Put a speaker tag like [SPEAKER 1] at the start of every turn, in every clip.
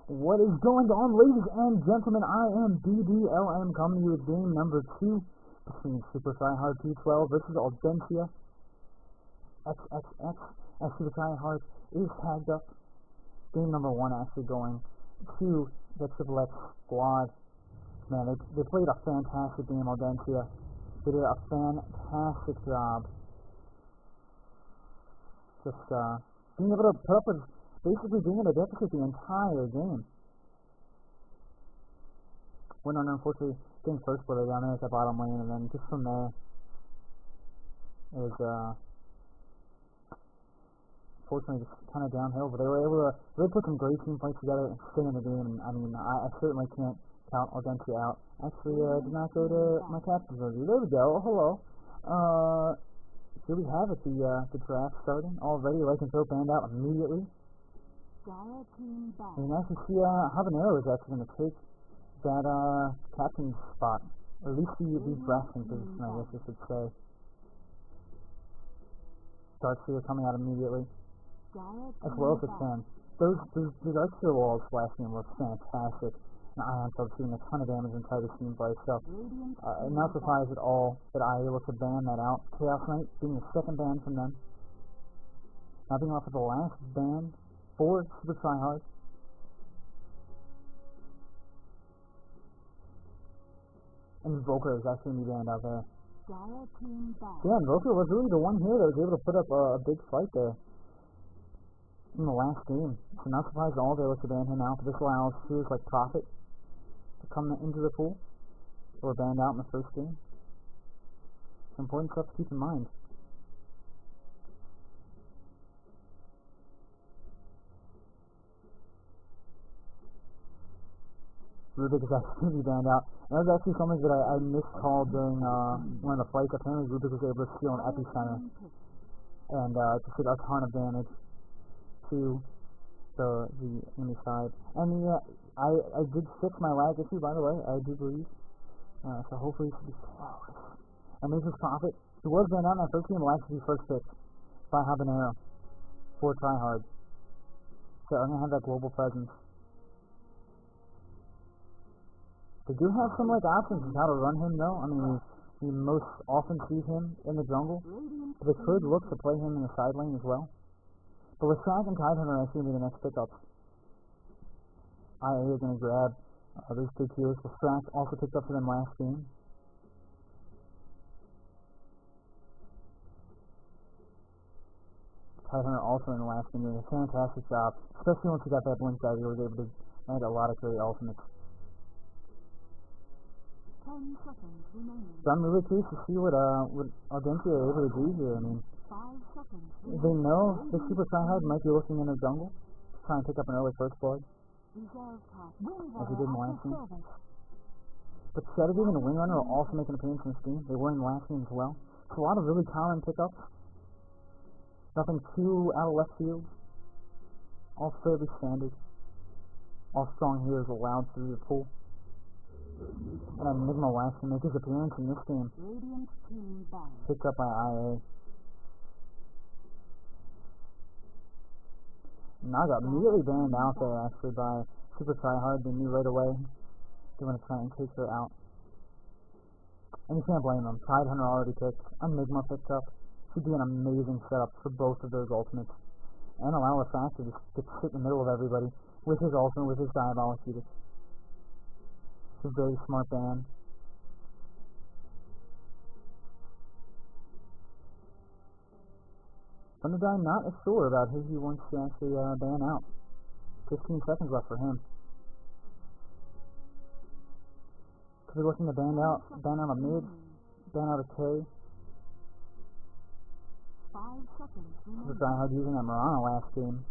[SPEAKER 1] What is going on, ladies and gentlemen? I am BDLM coming to you with game number 2 between SuperTryHardP12 versus Audentia. XXX as SuperTryHard is tagged up. Game number 1 actually going to the Triple X squad. Man, they played a fantastic game, Audentia. They did a fantastic job. Just being able to put up with basically being in a deficit the entire game. Went on, unfortunately, getting first splitter down there at the bottom lane, and then just from there, it was, fortunately, just kind of downhill, but they were able to really put some great team fights together and stay in the game, and I mean, I certainly can't count Audentia out. Actually, did not go to my captain's review. There we go. Hello. Here we have it, the draft starting already. Like and throw banned out immediately. And as you see, Habanero is actually going to take that captain's spot, or at least the drafting position, I guess you should say. Darkseer coming out immediately, as well as the Fen. Those Darkseer walls last game were fantastic. And Ion Club doing a ton of damage inside the team fight, so I'm not surprised at all that I was able to ban that out. Chaos Knight being the second ban from them. Now being off of the last ban for SuperTryHard. And Volker is actually going to be banned out there. Yeah, and Volker was really the one here that was able to put up a big fight there in the last game. So not surprised at all they were to ban him out, but this allows heroes like Prophet to come into the pool. They were banned out in the first game. Some important stuff to keep in mind. Rubik is actually going to be banned out. And that was actually something that I miscalled during one of the fights. Apparently Rubik was able to steal an epicenter and just did a ton of damage to the enemy side. And yeah, I did fix my lag issue, by the way, I do believe. So hopefully it should be flawless. And this is Prophet, who was banned out in that first game, will actually be first pick by Habanero for Tryhard. So I'm going to have that global presence. They do have some options on how to run him though. I mean, we most often see him in the jungle. But they could look to play him in the side lane as well. But with Shag and Tidehunter actually going to be the next pickups. IA is going to grab those big heroes. The Strax also picked up for them last game. Tidehunter also in the last game doing a fantastic job. Especially once he got that blink out, he was able to land a lot of great ultimates. So I'm really curious to see what Audentia are able to do here. I mean, they know the SuperTryHard might be looking in the jungle to try and pick up an early first blood, as he did in the last game. But Sedative and the Windrunner will also make an appearance in this game. They were in the last game as well. So a lot of really common pickups. Nothing too out of left field. All fairly standard. All strong heroes allowed through the pool. And Enigma will actually make his appearance in this game. Picked up by IA. Naga immediately banned out there actually by SuperTryHard. They knew right away they want to try and take her out. And you can't blame them. Tidehunter already picked. Enigma picked up. Should be an amazing setup for both of those ultimates. And allow a factor to sit in the middle of everybody with his ultimate, with his Diabolic Edict. It's a very smart ban. Thunderdime not as sure about who he wants to actually ban out. 15 seconds left for him. Could be looking to ban out a mid, ban out a K. SuperTryHard using that Mirana last game.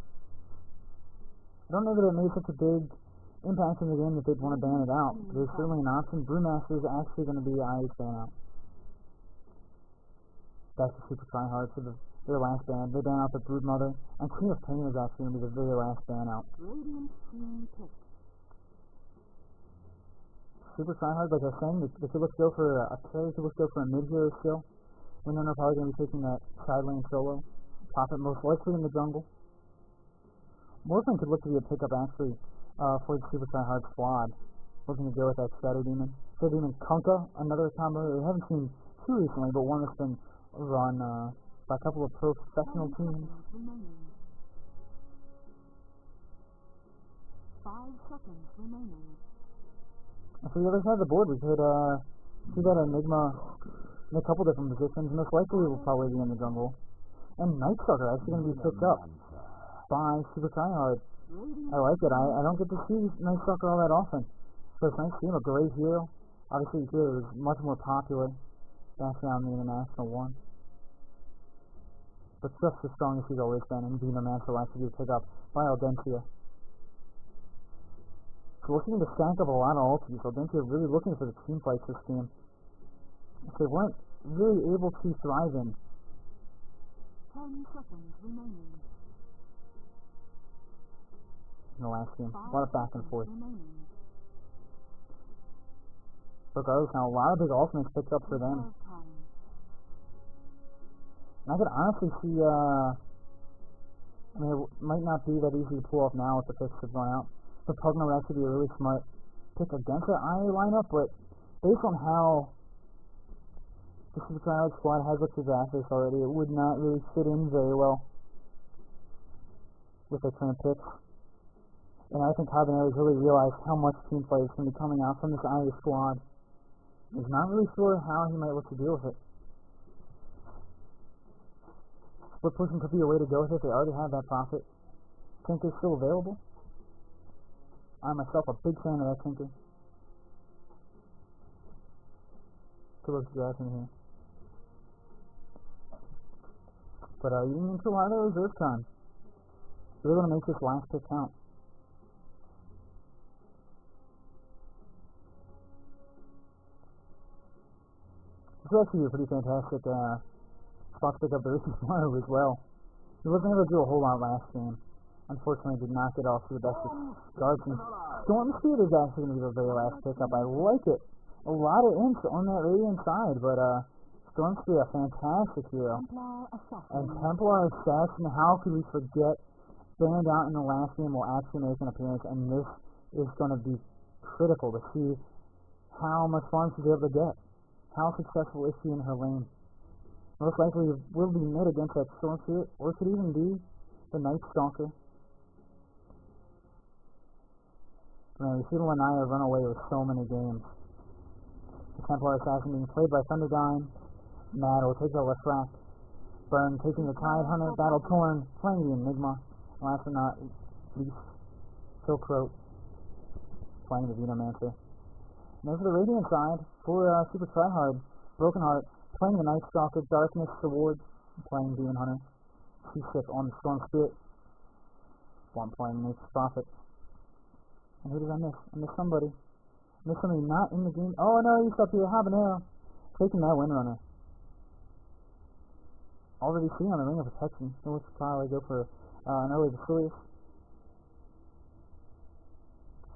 [SPEAKER 1] I don't know that it made such a big impact in the game that they'd want to ban it out, but there's certainly an option. Brewmaster is actually going to be IA's ban out. Back to SuperTryHard for their last ban. They ban out the Broodmother, and Queen of Pain is actually going to be the very last ban out. SuperTryHard, like I was saying, they could look to go for a carry, they could look to go for a mid-hero still. Windrunner probably going to be taking that side lane solo. Prophet most likely in the jungle. Morphling could look to be a pickup actually for the Super Tryhard squad. Looking to go with that Shadow Demon. Shadow Demon Kunkka, another combo we haven't seen too recently, but one that's been run by a couple of professional teams.
[SPEAKER 2] 5 seconds remaining.
[SPEAKER 1] And for the other side of the board, we could see that Enigma in a couple different positions. Most likely will probably be in the jungle. And Night Stalker actually going to be picked up by Super Tryhard. I like it. I don't get to see Night Stalker all that often. So it's nice to see him, a great hero. Obviously, he was much more popular back around the International one. But just as strong as he's always been, and Venomancer will actually be picked up by Audentia. So looking to stack up a lot of ultis. Audentia really looking for the team fights this game. If they weren't really able to thrive in.
[SPEAKER 2] 10 seconds remaining.
[SPEAKER 1] In the last game. A lot of back and forth. Regardless, now a lot of big ultimates picked up for them. And I could honestly see, I mean, it might not be that easy to pull off now with the picks have gone out. But Pugna would actually be a really smart pick against the IA lineup, but based on how the Super Tryhard squad has looked disastrous already, it would not really fit in very well with their current picks. And I think Habanero's really realized how much team play is going to be coming out from this IA squad. He's not really sure how he might look to deal with it. Split pushing could be a way to go with it. They already have that profit. Tinker's still available. I'm myself a big fan of that Tinker. Good looks grass in here. But even into a lot of the reserve time. We're going to make this last pick count. This is actually a pretty fantastic spot to pick up the Ricky Maru as well. He wasn't able to do a whole lot last game. Unfortunately, did not get off to the best of starts. And Storm Speed is actually going to be the very last pickup. I like it. A lot of imps on that Radiant side, but Storm Speed, a fantastic hero. And Templar Assassin, how could we forget? Stand out in the last game will actually make an appearance, and this is going to be critical to see how much farm she's able to get. How successful is she in her lane? Most likely will be mid against that Storm Spirit, or it could even be the Night Stalker. Man, we've seen Lanaya run away with so many games. The Templar Assassin being played by Thunderdyne. Mad will take the left rack. Burn taking the Tide Hunter, Battle Torn, playing the Enigma. Last but not least, Silkroat playing the Venomancer. And over the Radiant side, for Super Tryhard, Broken Heart playing the Night Stalker, Darkness Sword playing Demon Hunter. C6 on the Storm Spirit. One playing Nature's Prophet. And who did I miss? I missed somebody. I missed somebody not in the game. Oh no, he's up here. Habanero taking that Windrunner. Already seen on the Ring of Protection. So let's probably go for an early Basilius.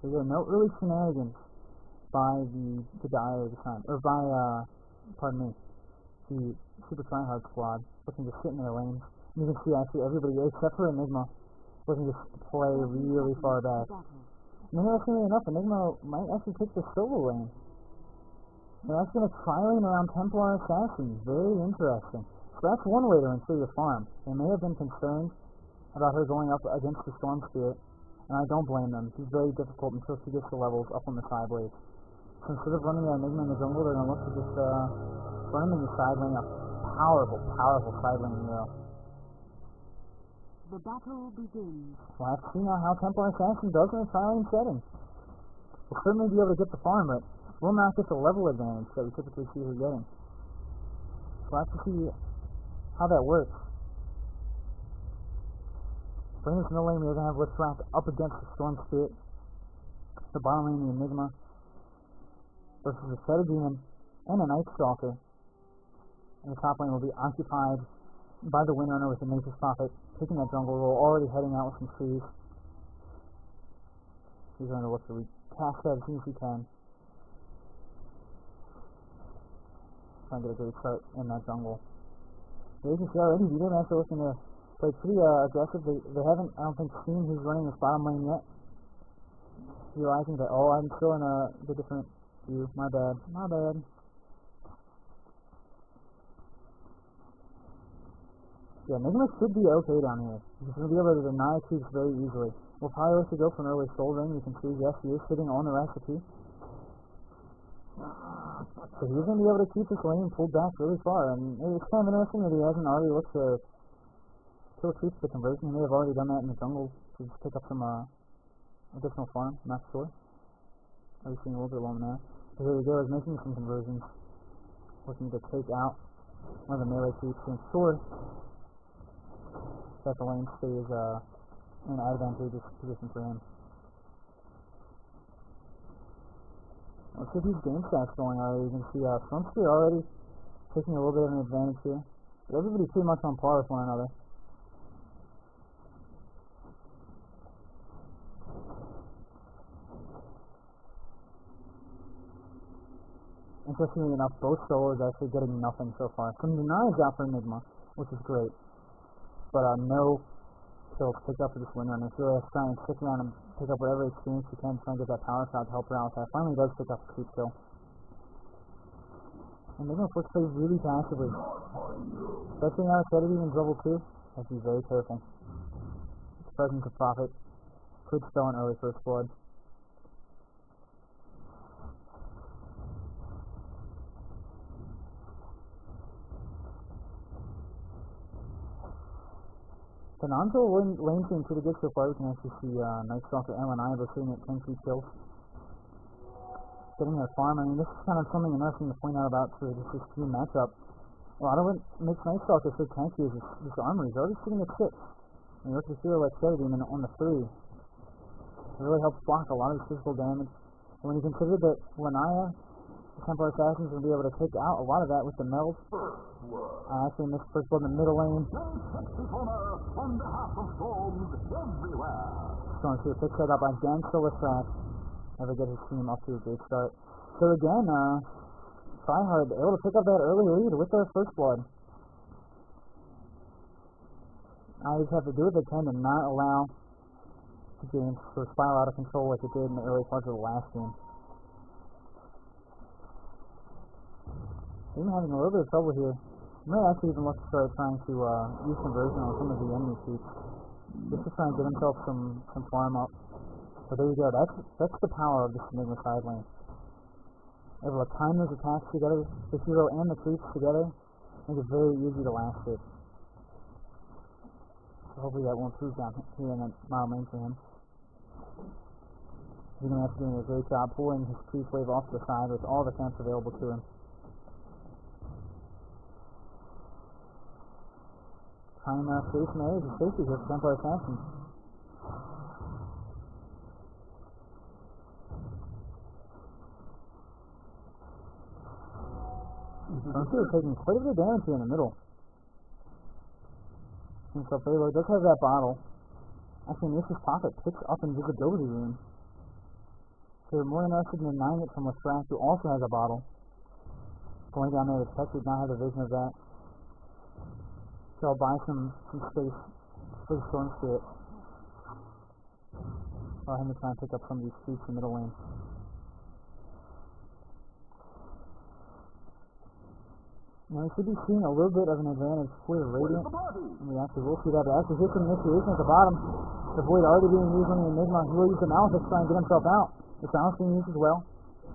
[SPEAKER 1] So there are no early shenanigans by the Dire this time. Or by, pardon me, the Super Tryhard squad looking to sit in their lanes. And you can see actually everybody, except for Enigma, looking to play really far back. And interestingly enough, Enigma might actually take the solo lane. They're actually going to tri-lane around Templar Assassin. Very interesting. So that's one way to ensure your farm. They may have been concerned about her going up against the Storm Spirit, and I don't blame them. She's very difficult until she gets the levels up on the side blades. So instead of running the Enigma in the jungle, they're going to look to just run him in the side lane, a powerful, powerful side lane hero.
[SPEAKER 2] The battle begins.
[SPEAKER 1] We'll have to see now how Templar Assassin does in a tri-lane setting. We'll certainly be able to get the farm, but we'll not get the level advantage that we typically see her getting. So we'll have to see how that works. For this middle lane, we're going to have Lithrak up against the Storm Spirit. The bottom lane, the Enigma versus the Shadow Demon and a Night Stalker. And the top lane will be occupied by the Windrunner with the Nature's Prophet, taking that jungle role, already heading out with some trees. He's going to look to recast that as soon as he can. Trying to get a great start in that jungle. But you can see already, Venomancer looking to play pretty aggressive. They haven't, I don't think, seen who's running this bottom lane yet. realizing that, oh, I'm still in the different view. My bad. My bad. Yeah, Enigma should be okay down here. He's going to be able to deny creeps very easily. We'll probably let you go for an early soul ring. You can see, yes, he is sitting on the recipe. So he's going to be able to keep this lane pulled back really far. And it's kind of interesting that he hasn't already looked to kill creeps for conversion. He may have already done that in the jungle to just pick up some additional farm. I'm not sure. I've seen a little bit along there. So here we go, he's making some conversions. Looking to take out one of the melee creeps to ensure that the lane stays in an advantageous position for him. Let's get these game stats going already. You can see Slumpster already taking a little bit of an advantage here. But everybody's pretty much on par with one another. Interestingly enough, both solos actually getting nothing so far. Some denies out for Enigma, which is great. But no kills picked up for this winner, and if really has to try and stick around and pick up whatever experience he can, try and get that power shot to help her out with that. Finally does pick up a creep kill. And Enigma forced to play really passively. Especially now it's Kennedy in level 2, has to be very careful. The presence of Prophet could spell an early first blood. The non-dual lane seems pretty good so far. We can actually see Night Stalker and Ivo sitting at 10 creep kills. Getting their farm. I mean, this is kind of something interesting to point out about for this team matchup. A lot of what makes Night Stalker so tanky is this armor. He's already sitting at 6. And you look at the hero like Kennedy on the 3. It really helps block a lot of his physical damage. And when you consider that Lanaya, the Templar Assassins, will be able to take out a lot of that with the meld. I actually missed first blood in the middle lane. Going to pick that up again, still with track. Never get his team off to a great start. So again, Tryhard able to pick up that early lead with their first blood. Now they just have to do what they can to not allow the game to spiral out of control like it did in the early parts of the last game. They've been having a little bit of trouble here. I might actually even look to start trying to use conversion on some of the enemy creeps. Just to try and get himself some farm up. But there you go, that's the power of this Enigma side lane. Able to time those attacks together, the hero and the creeps together, make it very easy to last it. So hopefully that will improve down here in the mile lane for him. He's going to have to do a great job pulling his creep wave off to the side with all the camps available to him. Trying to create some areas of safety here for Templar Assassins. I'm sure taking quite a bit of damage here in the middle. And so Pharaoh does have that bottle. Actually, Mrs. Prophet picks up invisibility rune. So they're more interested in denying it from Lestrak, who also has a bottle. Going down there to check, did not have a vision of that. So I'll buy some space for the Storm Spirit. Allow him to try and pick up some of these creeps in the middle lane. Now we should be seeing a little bit of an advantage for the Radiant. And we actually will see that. But actually here's some initiation at the bottom. The Void already being used on the Enigma. He will use the Malus to try and get himself out. The Silence being used as well.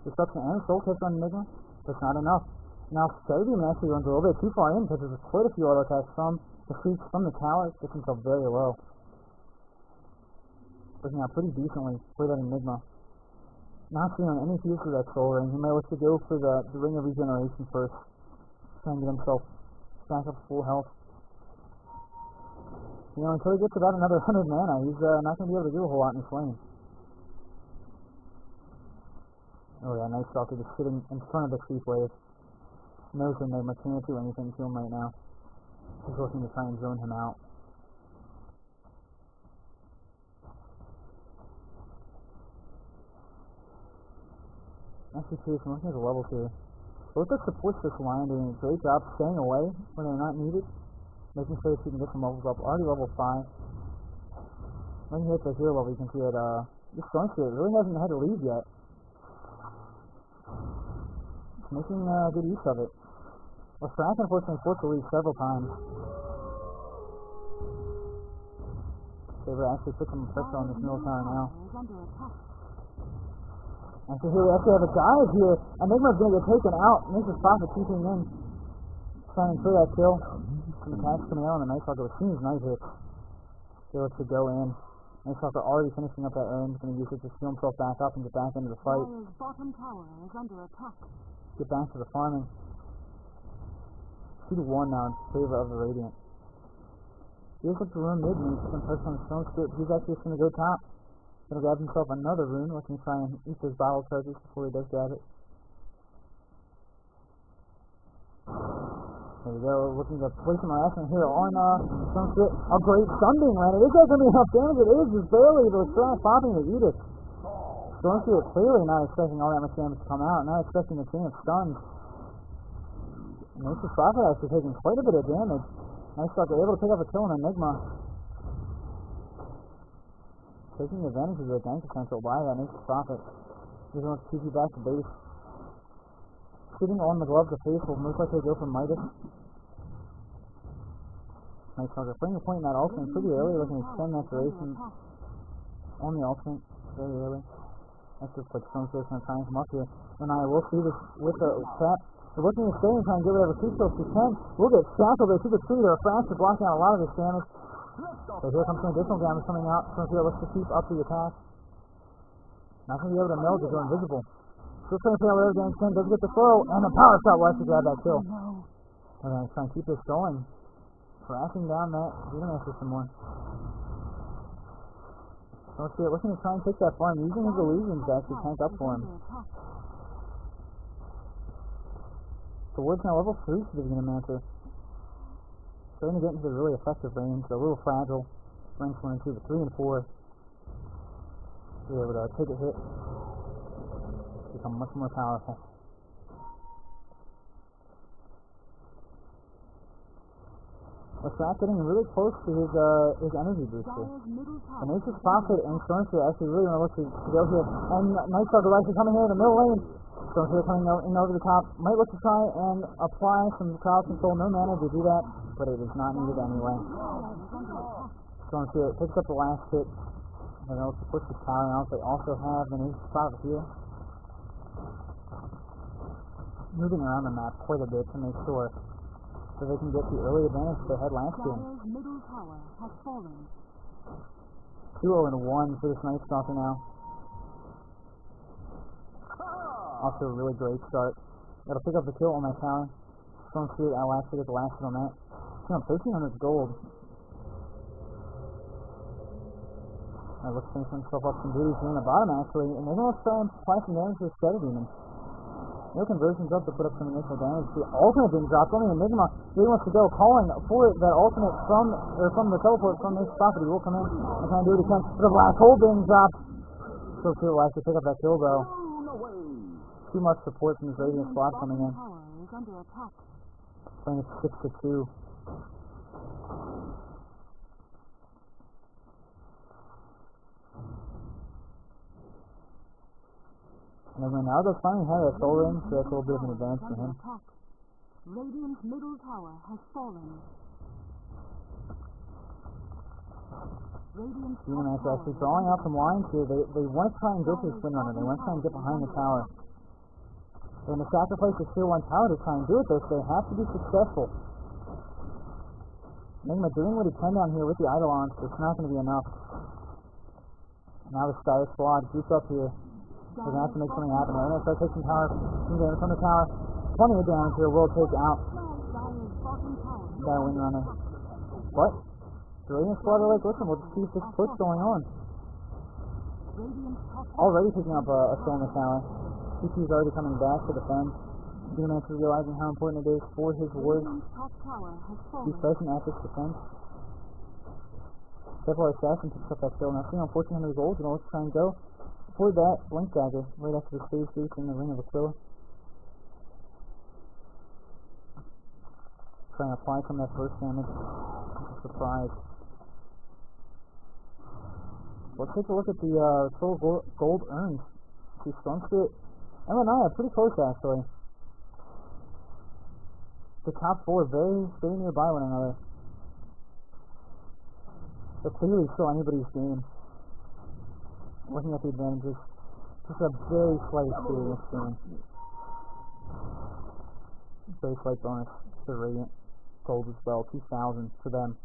[SPEAKER 1] Destruction and Soul Kiss on Enigma. That's not enough. Now Stadium actually runs a little bit too far in because there's quite a few auto attacks from the creeps from the tower. Gets himself very low. Working out pretty decently for that Enigma. Not seeing any fuse for that Soul Ring. He might look to go for the Ring of Regeneration first. Try and get himself back up full health. You know, until he gets about another 100 mana, he's not going to be able to do a whole lot in this lane. Oh yeah, Night Stalker just sitting in front of the creep wave. Knows Enigma can't do anything to him right now. He's looking to try and zone him out. Actually curious, I'm looking at the levels here. Both the supports this line doing a great job staying away when they're not needed. Making sure that you can get some levels up. Already level 5. When you hit the hero level, you can see that This Storm Spirit really hasn't had to leave yet. It's making good use of it. Well, Strack unfortunately forced to leave several times. Saber actually put some pressure on this middle tower now. And so here we actually have a dive here. Enigma's gonna get taken out. Mrs. Prophet keeping in. Trying for that kill. Some attacks coming out on the Night Stalker, which seems nice hit. Still to go in. Night Stalker already finishing up that range. Gonna use it to steal himself back up and get back into the fight.
[SPEAKER 2] Bottom tower is under attack.
[SPEAKER 1] Get back to the farming. 2-1 now in favor of the Radiant. Here's up to rune mid and he's some pressure on the Stone Spirit. He's actually just gonna go top. Gonna grab himself another rune, looking to try and eat those bottle charges before he does grab it. There we go, looking to place some harassment here on Stone Spirit. A great stun being landed. Is that gonna be enough damage? It is, just barely. Those Strack popping the Edith. Stone Spirit clearly not expecting all that much damage to come out, not expecting the chain of stuns. Nature's Prophet actually taking quite a bit of damage. Nice Stalker able to pick up a kill on Enigma. Taking advantage of the gank potential by that Nature's Prophet. He's going to keep you back to base. Sitting on the Glove of the Faithful, most likely go for Midas. Nice Stalker putting a point in that ultimate pretty early, looking to extend that duration on the ultimate very early. That's just like Stone Spirit's going to try and come up here. And I will see this with the trap. They're looking to stay and try and get whatever two kills he can. We'll get shackled there to the tree. They're fast to block out a lot of this damage. So here comes some additional damage coming out. Stone Spirit looks to keep up the attack. Not going to be able to meld to go invisible. Still trying to play out whatever damage can. Doesn't get the throw. And the power shot will actually grab that kill. We're going to try and keep this going. Crashing down that Demon some more. Stone Spirit looking to try and take that farm. Using his illusions to actually tank up for him. The Ward's now level 3 for the Venommancer. Starting to get into the really effective range. They're a little fragile. Ranks 1 and 2, but 3 and 4. Be able to take a hit. Become much more powerful. Strack getting really close to his energy booster. The Nature's Prophet and Storm Spirit actually really want to look to go here. And Night Stalker actually coming here in the middle lane. Storm Spirit coming in over the top. Might look to try and apply some crowd control. No mana to do that, but it is not needed anyway. Storm Spirit picks up the last hit. They're going to look to push the tower out. They also have the Nature's Prophet here. Moving around the map quite a bit to make sure so they can get the early advantage they had last game. 2-0 and 1 for this Night Stalker now. Also a really great start. Gotta pick up the kill on that tower. Storm Spirit I'll actually get the last hit on that. You know, 1300 gold. Looks to finish himself up some booties here in the bottom actually, and they're gonna try and apply some damage to the Shadow Demon. No conversions up to put up some initial damage. The ultimate being dropped. Only Enigma really wants to go, calling for that ultimate from the teleport from this property. Will come in and try and do what he can. The black hole being dropped. So Spirit will actually pick up that kill though. Too much support from his Radiant squad coming in. Playing it 6-2. And then now they'll finally have that soul ring, so that's a little bit of an advance for him.
[SPEAKER 2] Radiant's middle tower has fallen.
[SPEAKER 1] Demon's actually drawing out some lines here. They want to try and go for the Twin Runner. They want to try and get behind the tower. They're going to sacrifice the Tier 1 tower to try and do it, though, so they have to be successful. Enigma doing what he can down here with the Eidolon, but it's not going to be enough. Now the Sky Squad groups up here. They're going to have to make something happen. They're going to start taking power. Some damage from the tower. Plenty of damage here will take out that Wind Runner. But the Radiant squad are like, listen, we'll just keep this push going on. Already picking up a kill in the tower. CP's already coming back to defend. Demon is realizing how important it is for his wards. He's facing epic defense. Several Assassin picks up that kill. Now seeing on 1400 gold, and let's try and go for that Blink Dagger right after the Stage Boost in the Ring of Aquila. Trying to apply some of that first damage. Surprise. Let's take a look at the total gold earned. See, Storm Spirit and Lanaya pretty close actually. The top four very nearby one another. But clearly still anybody's game. Looking at the advantages, just a very slight experience game. Very slight bonus to Radiant Gold as well, 2,000 for them.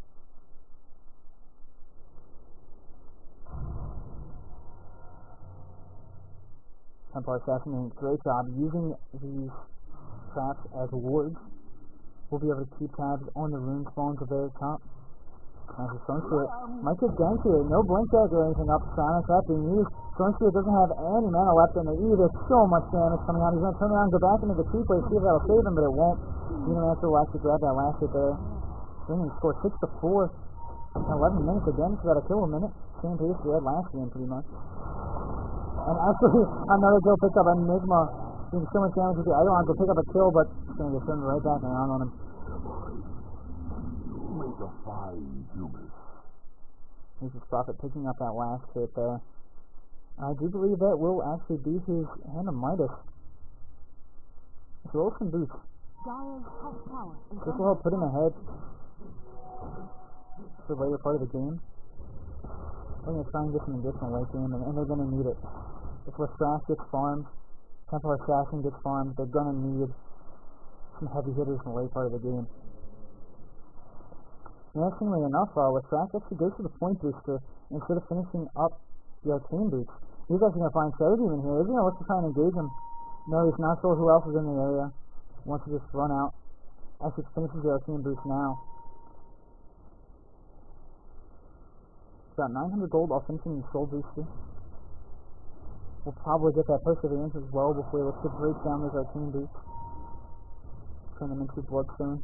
[SPEAKER 1] Templar Assassin doing a great job using these traps as wards. We'll be able to keep tabs on the rune spawns at the very top. As a Storm Spirit might get ganked here. No blink dagger or anything up. Silence trap being used. Storm Spirit doesn't have any mana left in the E. There's so much damage coming out. He's going to turn around and go back into the tree plate, see if that'll save him, but it won't. Unimaster will actually grab that last hit there. Swinging score 6 to 4. 11 minutes again, so about a kill a minute. Same pace we had last game pretty much. And actually, another kill picked up Enigma. Doing so much damage with the other one. Go pick up a kill, but it's going to get turned right back around on him.
[SPEAKER 3] Make a fine human.
[SPEAKER 1] Here's his Prophet picking up that last hit there. I do believe that will actually be his Hand of Midas. Let's roll some boots. This will help put him ahead for the later part of the game. They're going to try and get some additional late game, and they're going to need it. If Lestrath gets farmed, Templar Assassin gets farmed, they're going to need some heavy hitters in the late part of the game. Interestingly enough, Lestrath actually goes for the point booster instead of finishing up the Arcane Boots. He's actually going to find Celadine in here. He's going to look to try and engage him. No, he's not sure who else is in the area. Wants to just run out. Actually finishes the Arcane Boots now. Got 900 gold off finishing the Soul Booster. We'll probably get that Perseverance as well before he looks to break down those Arcane Boots. Turn them into Bloodstone.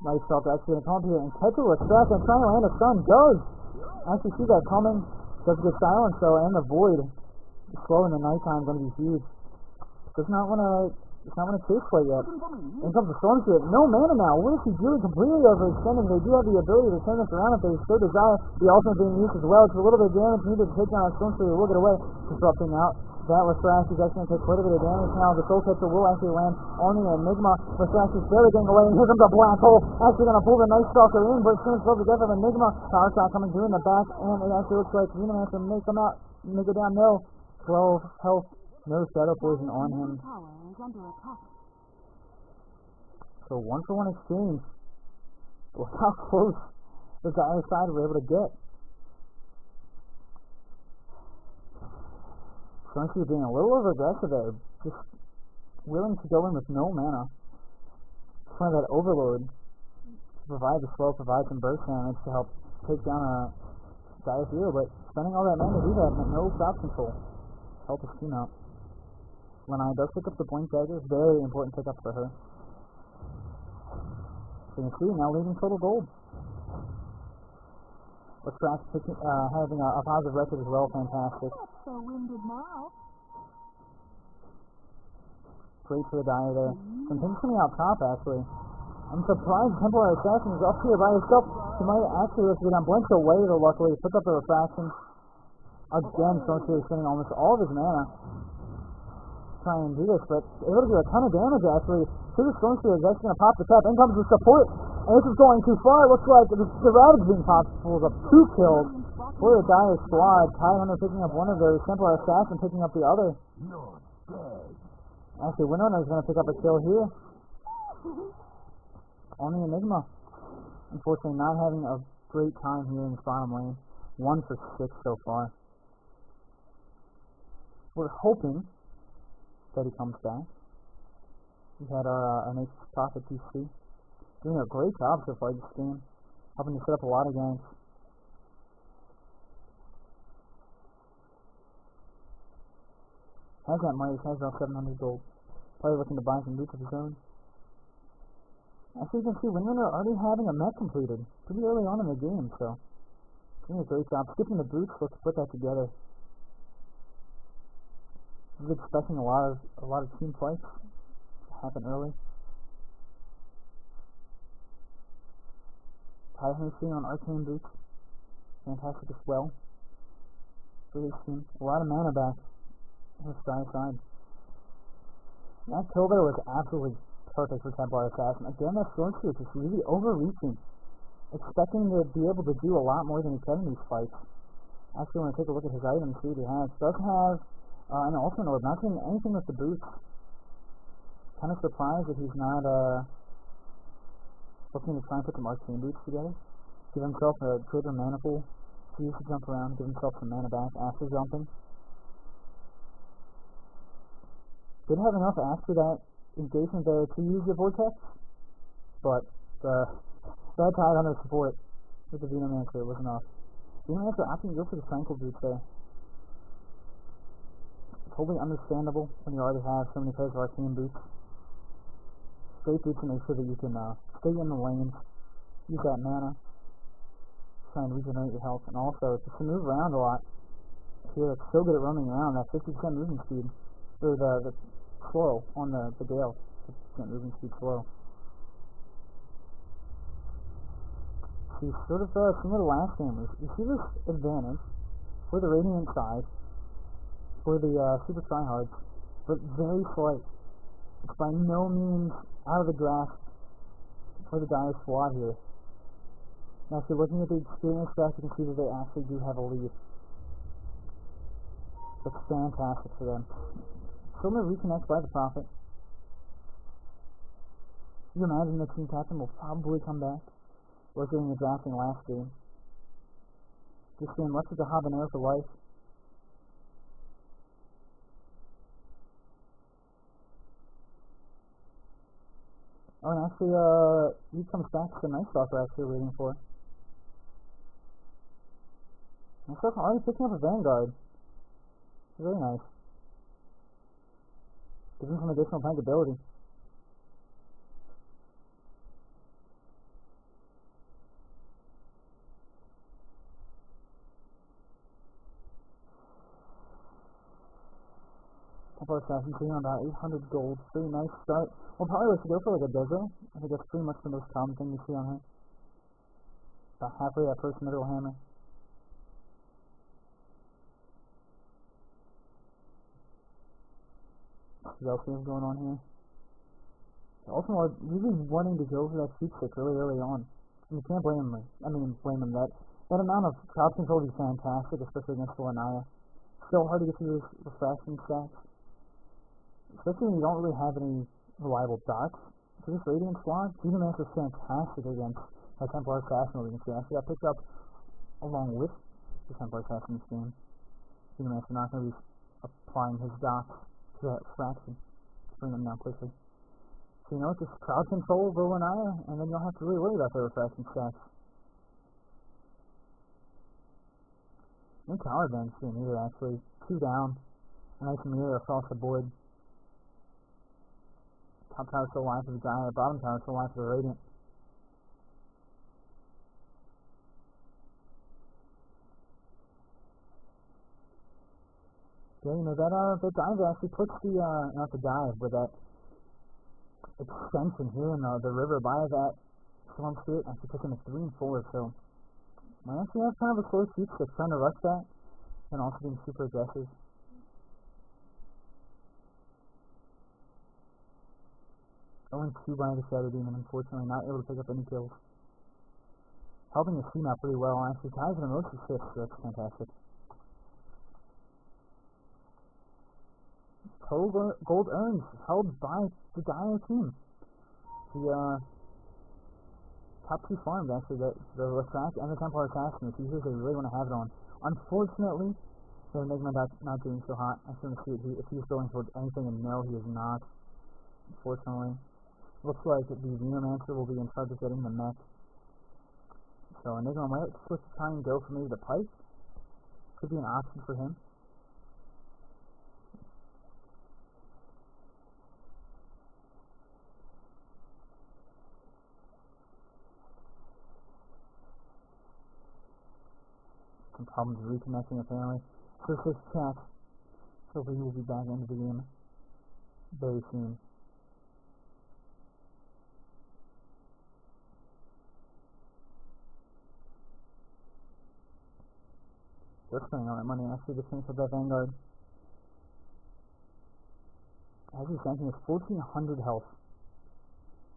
[SPEAKER 1] Nice Stalker actually going to come up here and catch it with Strath and trying to land a stun. Does! Actually see that coming. Does get silence though, and the Void. Slow in the nighttime, going to be huge. Does not want to. It's not going to chase quite yet. In comes the Storm Spirit. No mana now. What is he doing? Completely overextending. They do have the ability to turn this around if they so desire. The ultimate being used as well. It's a little bit of damage needed to take down a Storm Spirit. We'll get away. Disrupting out. That Lestrath is actually going to take quite a bit of damage now. The Soul Catcher will actually land on the Enigma. Lestrath is barely getting away. And here comes a Black Hole. Actually going to pull the Night Stalker in, but it's going to slow the death of Enigma. Power Shot coming through in the back, and it actually looks like Unimaster may come out. May go down. No. 12 health. No Shadow Poison on him. So 1-for-1 exchange. Look how close the other side were able to get. Essentially being a little over aggressive there. Just willing to go in with no mana. Just that overload to provide the slow, provide some burst damage to help take down a Dire hero, but spending all that mana to do that, no crowd control. Help his team out. Lanaya does pick up the Blink Dagger. Very important pickup for her. So you can see, now leading total gold. Lestrath having a positive record as well, fantastic.
[SPEAKER 2] So winded now.
[SPEAKER 1] Great for the Dire there. Some things coming out top, actually. I'm surprised Templar Assassin is up here by himself. He might actually have to get on Blinks away, though, luckily. Pick up the Refraction. Again, Storm Spirit spending almost all of his mana. Try and do this, but able to do a ton of damage, actually. To the Storm Spirit is actually going to pop the tap. In comes the support. And this is going too far. It looks like the Ravage being popped pulls up 2 kills for the Dire squad. Tidehunter picking up one of those. Templar Assassin picking up the other. Actually, Winona is going to pick up a kill here. On the Enigma. Unfortunately, not having a great time here in the bottom lane. 1 for 6 so far. We're hoping that he comes back. We had our next Prophet PC. Doing a great job so far this game. Helping to set up a lot of ganks. Has that Midas, has about 700 gold. Probably looking to buy some boots of his own. Actually, you can see Windrunner already having a mech completed pretty early on in the game, so doing a great job. Skipping the boots, let's put that together. I was expecting a lot of team fights to happen early. Tidehunter on Arcane Boots. fantastic as well for this team. A lot of mana back on the Sky side. That kill there was absolutely perfect for Templar Assassin. Again, that Storm Spear just really overreaching, expecting to be able to do a lot more than he can in these fights. Actually, want to take a look at his items, see what he has. Does have an Ultimate Orb, not doing anything with the boots. Kind of surprised that he's not looking to try and put some Arcane Boots together. Give himself a greater mana pool to use to jump around, give himself some mana back after jumping. Did have enough after that engagement there to use the Vortex, but that tide under support with the Venomancer was enough. Venomancer opting to go for the Tranquil Boots there. Totally understandable when you already have so many pairs of Arcane Boots. Straight boots to make sure that you can stay in the lanes, use that mana, try and regenerate your health, and also just to move around a lot. Here it's so good at roaming around, that 50% movement speed, or the slow on the Gale, 50% movement speed slow. See, sort of similar to last game, you see this advantage for the Radiant side, for the Super Tryhards, but very slight. It's by no means out of the grasp for the Dire squad here. Now, if you're looking at the experience stats, you can see that they actually do have a lead. It's fantastic for them. Still no reconnect by the Prophet. You imagine the team captain will probably come back. Was doing the drafting last game. This game left with the Habanero for life. Oh, and actually, he comes back to the Night Stalker actually waiting for. Night Stalker already picking up a Vanguard. Very nice. Gives him some additional tankability. Templar Assassin sitting on about 800 gold. Pretty nice start. We'll probably let you go for like a Dozo. I think that's pretty much the most common thing you see on here. About halfway that first middle hammer. What else we have going on here? Also, really wanting to go for that shoot stick really early on. And you can't blame him. Blame him. That amount of crowd control is fantastic, especially against the Lanaya. Still hard to get through those refreshing stacks. Especially when you don't really have any reliable dots. For this Radiant squad, Venomancer is fantastic against the Templar Assassin we can see. Actually got picked up along with the Templar Assassin this game. Venomancer not going to be applying his dots to that fraction to bring them down quickly. So you know, just crowd control over Lanaya, and then you don't have to really worry about the refreshing stacks. No tower advantage here either, actually. 2 down. A nice mirror across the board. Top tower still alive for the Giant, bottom tower still alive for the Radiant. Yeah, you know, that dive actually puts the, not the dive, but that extension here in the river by that Storm Spirit actually puts him at 3 and 4, so might actually have kind of a close shoot stick trying to rush that, and also being super aggressive. Going 2 by the Shadow Demon, unfortunately not able to pick up any kills. Helping the team out pretty well, actually ties in most assists, so that's fantastic. Total gold earned, held by the Dire team. The top 2 farms, actually, the Refract and the Templar Assassin, the users they really want to have it on. Unfortunately, the Enigma not doing so hot. I shouldn't see it if he's going towards anything, and no, he is not. Unfortunately. Looks like the Venomancer will be in charge of getting the mech. So Enigma might switch to try and go for maybe the Pike. Could be an option for him. Some problems reconnecting apparently. So this chat. Hopefully he will be back into the game very soon. They're spending all that money actually to finish up that Vanguard. As he's thinking, it's 1400 health.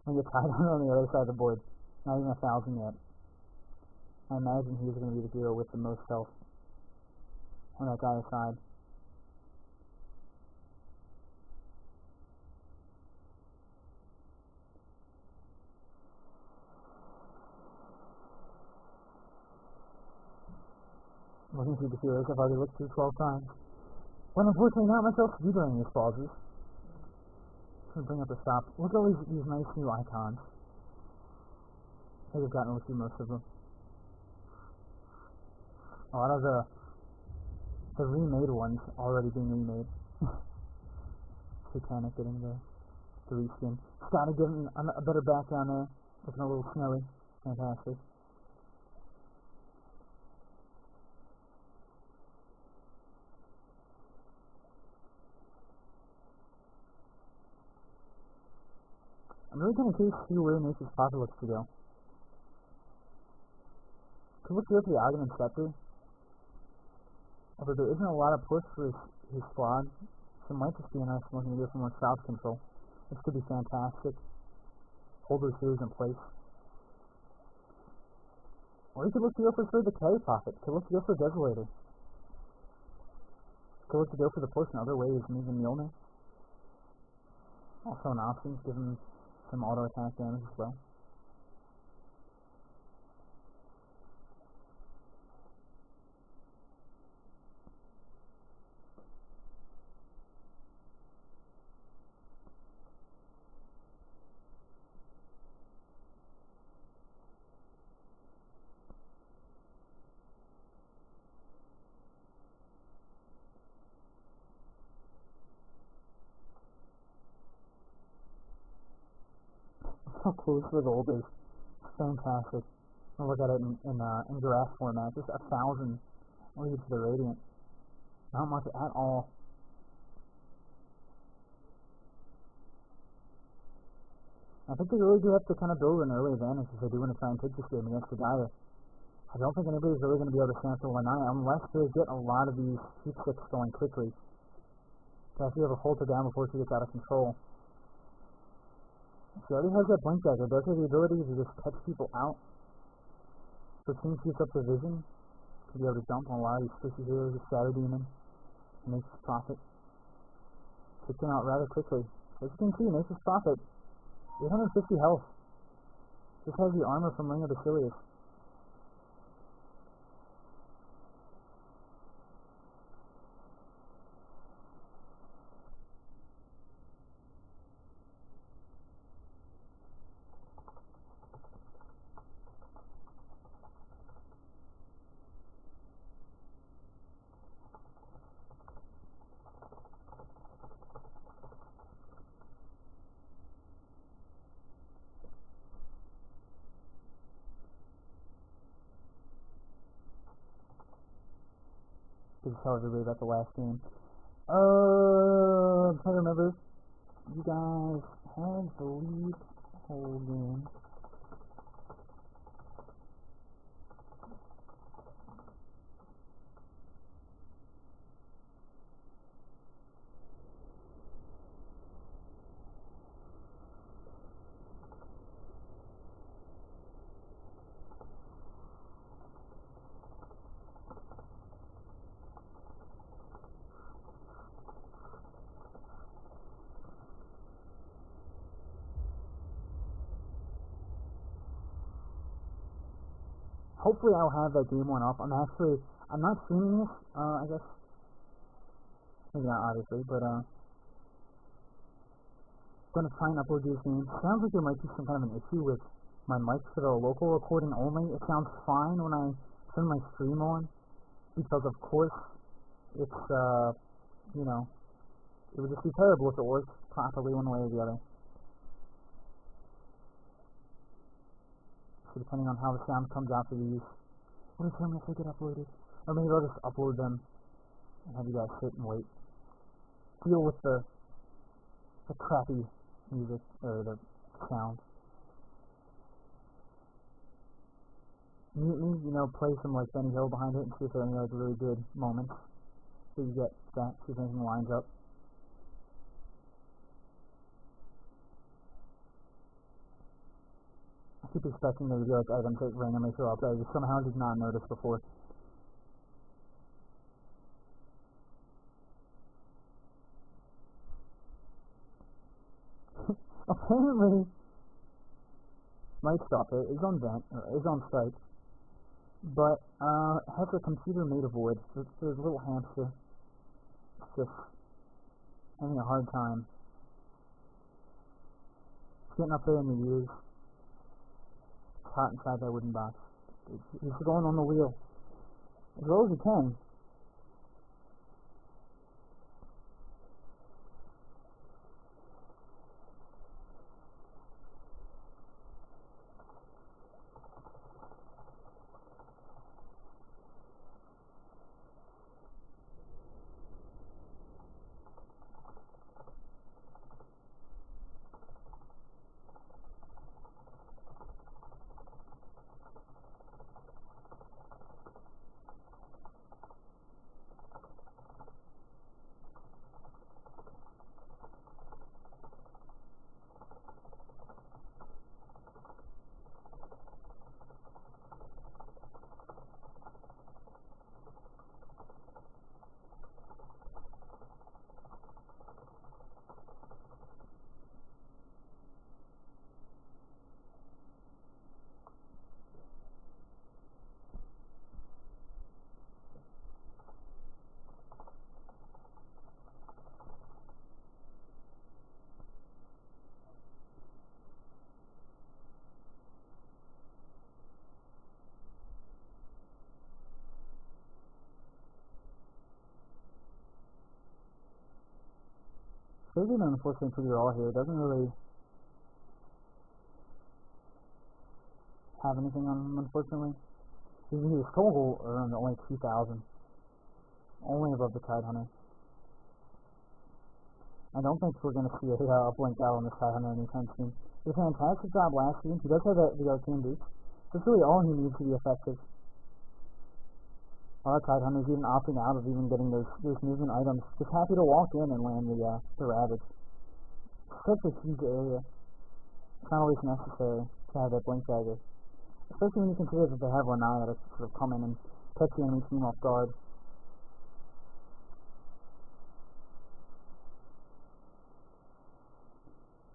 [SPEAKER 1] And get tied on the other side of the board. Not even 1000 yet. I imagine he's going to be the hero with the most health on that guy's side. Looking through the heroes, I've already looked through 12 times. But unfortunately not myself to do during these pauses. Just gonna bring up the shop. Look at all these nice new icons. I think I've gotten to look through most of them. A lot of the remade ones already being remade. Satanic getting the reskin. Just gotta give him a better background there. Looking a little snowy. Fantastic. I'm really kind of curious to see where Nature's Prophet looks to go. Could look good for the Audentia Scepter. Although there isn't a lot of push for his squad, so it might just be a nice looking to do some more south control, which could be fantastic. Hold those heroes in place. Or he could look to go for the Carry Prophet. Could look to go for Desolator. Could look to go for the push in other ways, and even Mjolnir. Also an option, given some auto attack damage as well. How close the gold is. Fantastic. I'll look at it in graph format. Just 1,000 leads to the Radiant. Not much at all. I think they really do have to kind of build an early advantage if they do want to try and take this game against the Gaia. I don't think anybody's really going to be able to stand for 1-9 unless they get a lot of these heat sticks going quickly. So if you have a hold her down before she gets out of control. She already has that blink dagger. Does have the ability to just catch people out. So it seems keeps up the vision to be able to jump on a lot of these squishy heroes with Shadow Demon. And Nature's Prophet. Takes him out rather quickly. As you can see, Nature's Prophet, 850 health. Just has the armor from Ring of Basilius. To tell everybody about the last game. I'm trying to remember. You guys had the lead whole game. Hopefully I'll have that game one up. I'm not streaming this, I guess. Maybe not obviously, but gonna try and upload these games. Sounds like there might be some kind of an issue with my mics that are local recording only. It sounds fine when I turn my stream on, because of course it's you know, it would just be terrible if it worked properly one way or the other. So depending on how the sound comes out for these, what if they get uploaded? Or maybe I'll just upload them and have you guys sit and wait. Deal with the crappy music or the sound. mutiny, play some like Benny Hill behind it and see if there are any like really good moments that you get set, see if anything lines up. I keep expecting there to be like items that randomly show up that I just somehow did not notice before. Apparently, Night Stalker is on site, but has a computer made of wood. So there's a little hamster. It's just having a hard time. It's getting up there in the years. It's hot inside that wooden box. He's going on the wheel as low as he can. They've been unfortunately pretty raw here. It doesn't really have anything on him, unfortunately. His total earned only 2,000. Only above the Tide Hunter. I don't think we're going to see a blink out on this Tide Hunter anytime soon. He did a fantastic job last season. He does have the arcane boots. That's really all he needs to be effective. A lot of Tide Hunters even opting out of even getting those movement items. Just happy to walk in and land the Ravage. Such a huge area. It's not always necessary to have that blink dagger. Especially when you consider that they have Lanai that'll sort of come in and catch the enemy team off guard.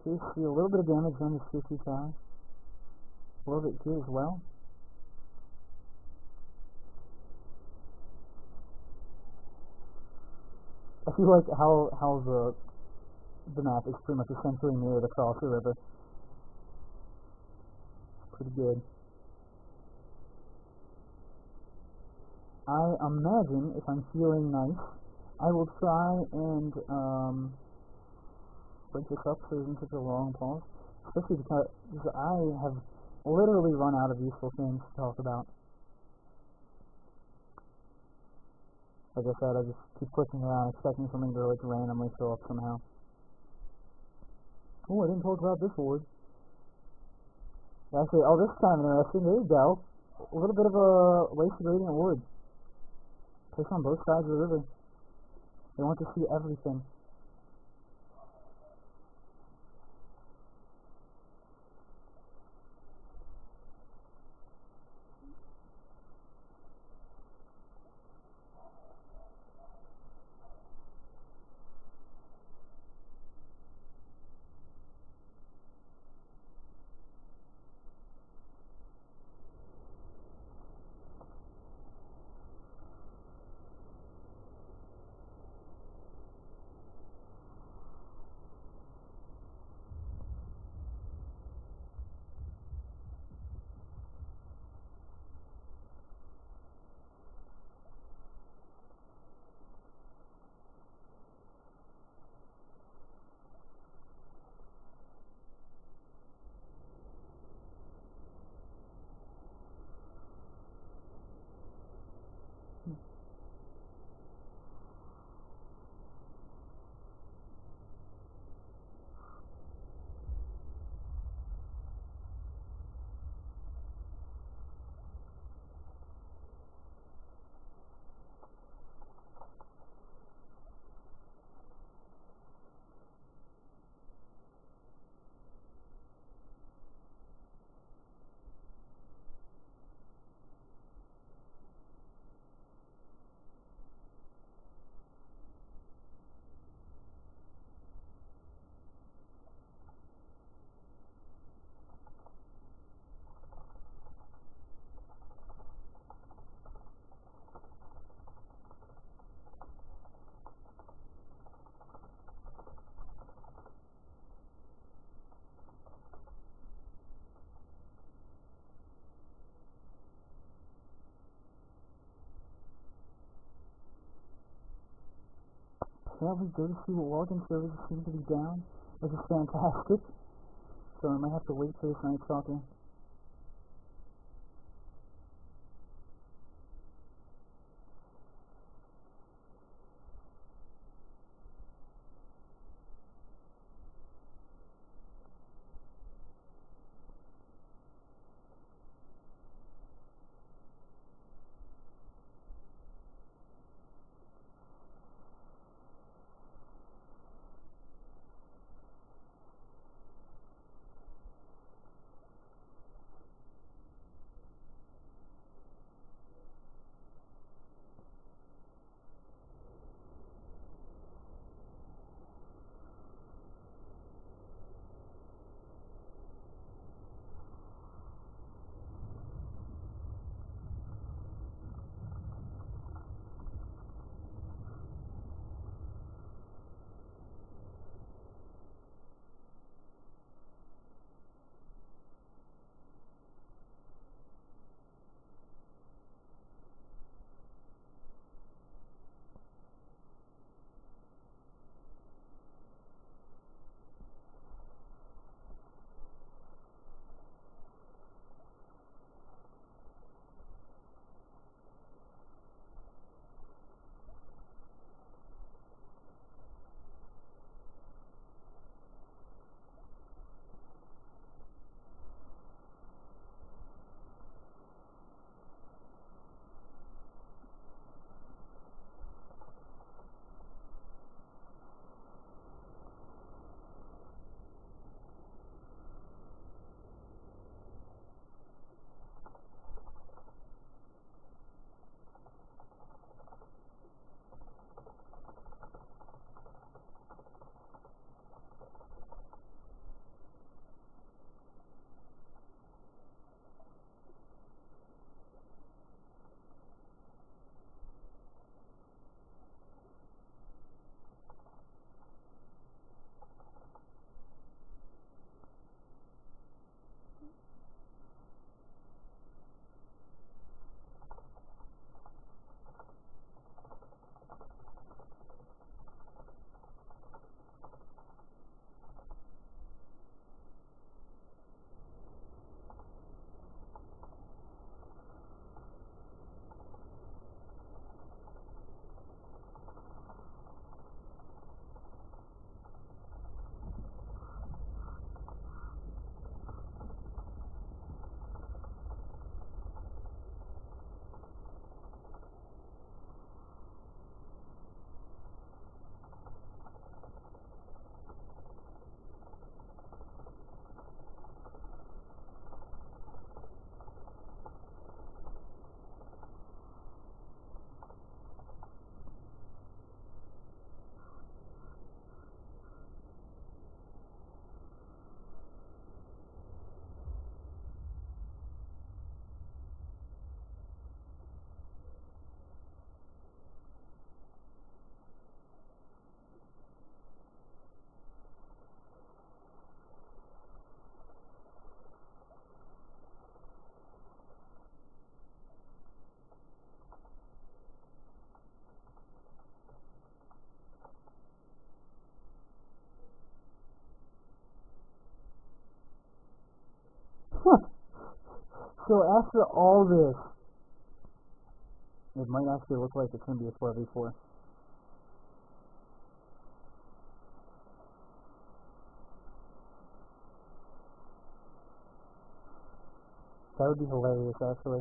[SPEAKER 1] Here you see a little bit of damage on the Tier 2 tower. A little bit here as well. I feel like how the map is pretty much essentially mirrored across the river. Pretty good. I imagine if I'm feeling nice, I will try and break this up so it isn't such a long pause. Especially because I have literally run out of useful things to talk about. Like I said, I just keep clicking around expecting something to like randomly show up somehow. Oh, I didn't talk about this ward. Actually, oh, this is kind of interesting. There you go. A little bit of a wasted radiant ward. Placed on both sides of the river. They want to see everything. Shall we go to see what login servers seem to be down? This is fantastic. So I might have to wait for this Night Stalker. So after all this, it might actually look like it's going to be a 4v4. That would be hilarious, actually.